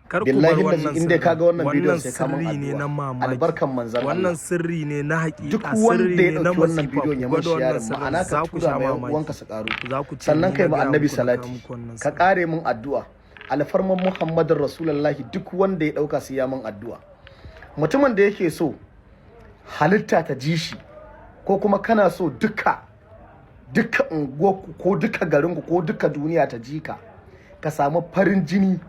kar ku bar billahi lazi wannan inda kaga wannan bidiyon sai ka mun sirri ne na addu'a mamaki, albarkan manzon Allah. wannan sirri ne na duk haƙiƙa, wanda sirri ya ne na dauki wannan masifa. bidiyon Ku ya mun gwada wannan share ma'ana sirrin, ka za ku tura sha mai mamaki. uwanka su karu, Za ku ce sannan ni kai na ba gaya annabi muku na kawo salati muku wannan ka sirri. kare mun addu'a alfarman Muhammadin Rasulullahi. Duk wanda ya dauka sai ya mun addu'a. Mutumin da yake so halitta ta ji shi, ko kuma kana so duka unguwarku ko duka garinku ko duka duniya ta ji ka, ka samu farin jini,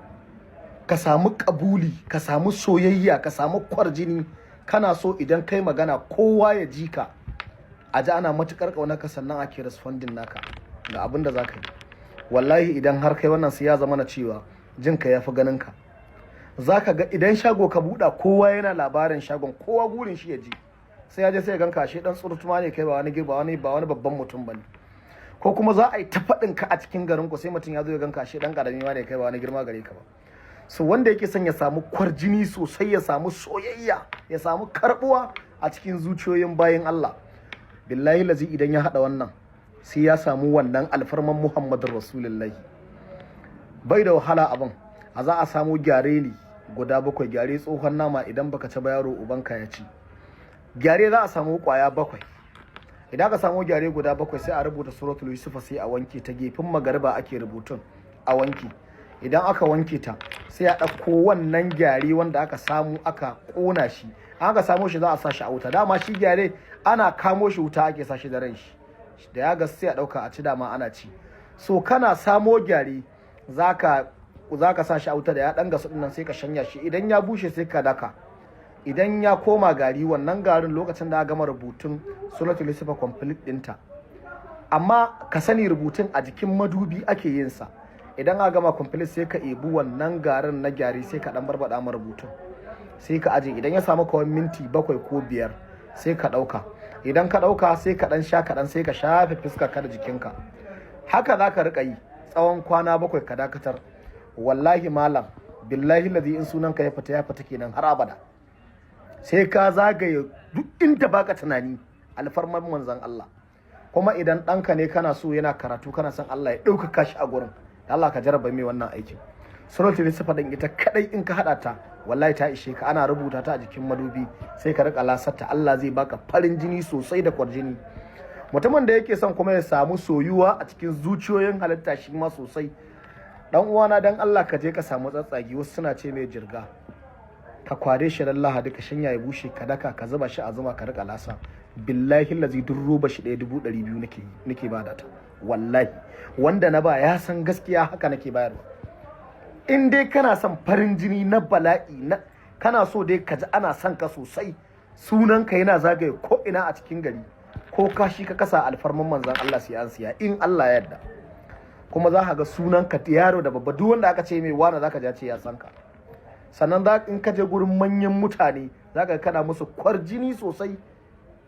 ka samu kabuli, ka samu soyayya, ka samu kwarjini, kana so idan kai magana kowa ya ji ka, a ji ana matukar kaunarka, sannan ake responding naka ga abin da za ka yi. Wallahi idan har kai wannan sai ya zama na cewa jinka ya fi ganinka. Za ka ga idan shago ka buɗa kowa yana labarin shagon, kowa gurin shi ya ji, sai ya je sai ya ganka ashe dan tsurtuma ne kai, ba wani babban mutum bane. Ko kuma za a yi ta faɗin ka a cikin garin ku, sai mutum ya zo ya ganka ashe dan karami ne kai, ba wani girma gare ka ba. So wanda yake son ya samu kwarjini sosai, ya samu soyayya, ya samu karbuwa a cikin zuciyoyin bayin Allah, billahi lazi idan ya hada wannan sai ya samu wannan alfarman Muhammadur Rasulullahi. Bai da wahala abin. A za a samu gyare ne guda 7, gyare tsohon nama, idan baka ci ba yaro ubanka ya ci. Gyare za a samu kwaya 7. Idan ka samu gyare guda 7 sai a rubuta suratul Yusuf, sai a wanke ta, gefen magariba ake rubutun a wanke. Idan aka wanke ta sai a ɗauko wannan gyare wanda aka samu aka ƙona shi, aka samo shi za a sa shi a wuta. Dama shi gyare ana kamo shi wuta ake sa shi da ran shi, da ya gas sai a ɗauka a ci, dama ana ci. So kana samo gyare zaka sa shi a wuta, da ya ɗan gasu ɗinnan sai ka shanya shi, idan ya bushe sai ka daka. Idan ya koma gari, wannan garin lokacin da aka gama rubutun suratul Yusuf complete ɗinta, amma ka sani rubutun a jikin madubi ake yin sa. Idan aka gama complete sai ka ebi wannan garin na gyare, sai ka dan barbada ma rubutun, sai ka aje. Idan ya samu kawai minti 7 ko 5 sai ka dauka. Idan ka dauka sai ka dan sha kadan, sai ka shafe fuskar ka da jikinka. Haka zaka rika yi tsawon kwana 7 ka dakatar. Wallahi malam, billahi ladhi in sunanka ya fita kenan har abada. Sai ka zagaye duk inda baka tunani alfarman manzon Allah. Kuma idan ɗanka ne kana so yana karatu, kana son Allah ya ɗaukaka shi a gurin, Allah ka jarraba mai wannan aikin. Suratul Yusuf din ita kadai in ka hada ta, wallahi ta ishe ka. Ana rubuta ta a jikin madubi, sai ka rika lasarta, Allah zai baka farin jini sosai da kwarjini. Mutumin da yake son kuma ya samu soyuwa a cikin zuciyoyin halitta shi ma sosai, dan uwana dan Allah ka je ka samu tsatsagi, wasu suna ce mai jirga, ka kware shi ran Lahadi, ka shanya ya bushe, ka daka, ka zuba shi a zuma, ka rika lasa. Billahi lazi duk roba shi 1,200 nake bada ta. Wallahi wanda na ba ya san gaskiya, haka nake bayarwa. In dai kana son farin jini na bala'i, na kana so dai ka ji ana son ka sosai, sunanka yana zagaye ko ina a cikin gari, ko kashi ka kasa alfarman manzon Allah sai an siya, in Allah ya yarda. Kuma za ka ga sunanka yaro da babba, duk wanda aka ce mai wani za ka ce ya san ka. Sannan in ka je gurin manyan mutane za ka kana musu kwarjini sosai.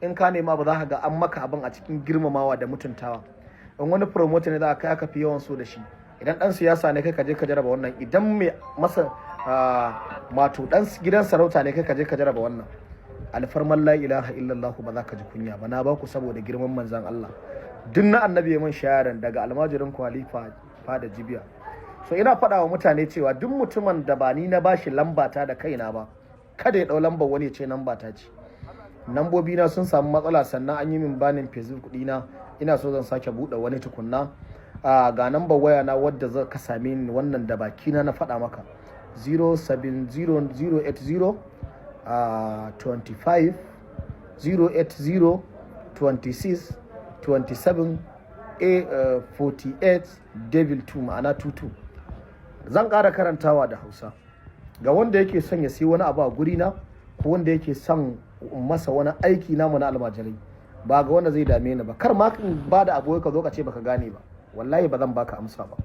In ka nema ba za ka ga an maka abin a cikin girmamawa da mutuntawa. In wani promoter ne za ka kai aka fi yawan so da shi, idan dan siyasa ne kai ka je ka jaraba wannan, idan mai masa mato dan gidan sarauta ne kai ka je ka jaraba wannan. Alfarman la ilaha illallah ba za ka ji kunya ba, na ba ku saboda girman manzon Allah. Duk na annabi ya min shayaran daga almajirin khalifa fada jibiya. So ina faɗa wa mutane cewa duk mutumin da ba ni na bashi lambata da kaina ba, kada ya ɗau lambar wani ya ce lambata ce. Lambobi na sun samu matsala, sannan an yi min banin Facebook ɗina, ina so zan sake buɗe wani tukunna. Ga lambar waya na wadda za ka same ni wannan da bakina na faɗa maka, 07080 25 080 26 27 48 devil 2, ma'ana 22. Zan ƙara karantawa da Hausa ga wanda yake son ya sai wani abu a guri na, ko wanda yake son masa wani aiki namu na almajirai, ba ga wanda zai dame ni ba. Kar ma in ba da abu ka zo ka ce baka gane ba, wallahi ba zan baka amsa ba.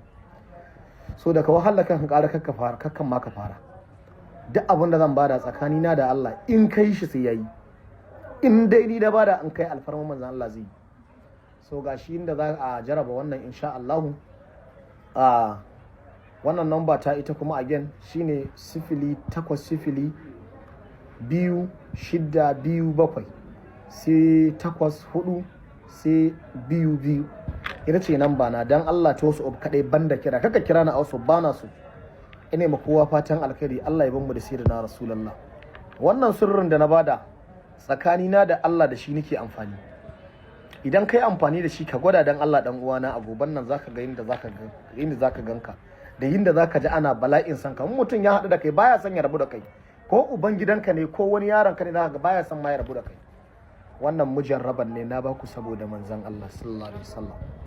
So da ka wahala kan ƙara kakkan ma ka fara. Duk abin da zan bada tsakani na da Allah, in kai shi sai yayi. In dai ni da bada an kai alfarman manzon Allah zai yi. So gashi inda za a jaraba wannan insha Allah. Wannan number ta ita kuma again shine 0800 2627 sai 84 sai 22. Ita ce number na, dan Allah ta wasu kadai banda kira, kaka kira na wasu bana su. ina ma kowa fatan alkhairi. Allah ya bar mu da sayyidina rasulullah. Wannan sirrin da na bada tsakanina da Allah da shi nake amfani. Idan kai amfani da shi ka gwada dan Allah dan uwana a goban nan zaka ga inda zaka ganka da yinda zaka ji ana bala'in san ka. Mutum ya haɗu da kai baya son ya rabu da kai, ko uban gidanka ne ko wani yaron ka ne zaka ga baya son ma ya rabu da kai. Wannan mujarraban ne na baku saboda manzon Allah sallallahu alaihi wasallam.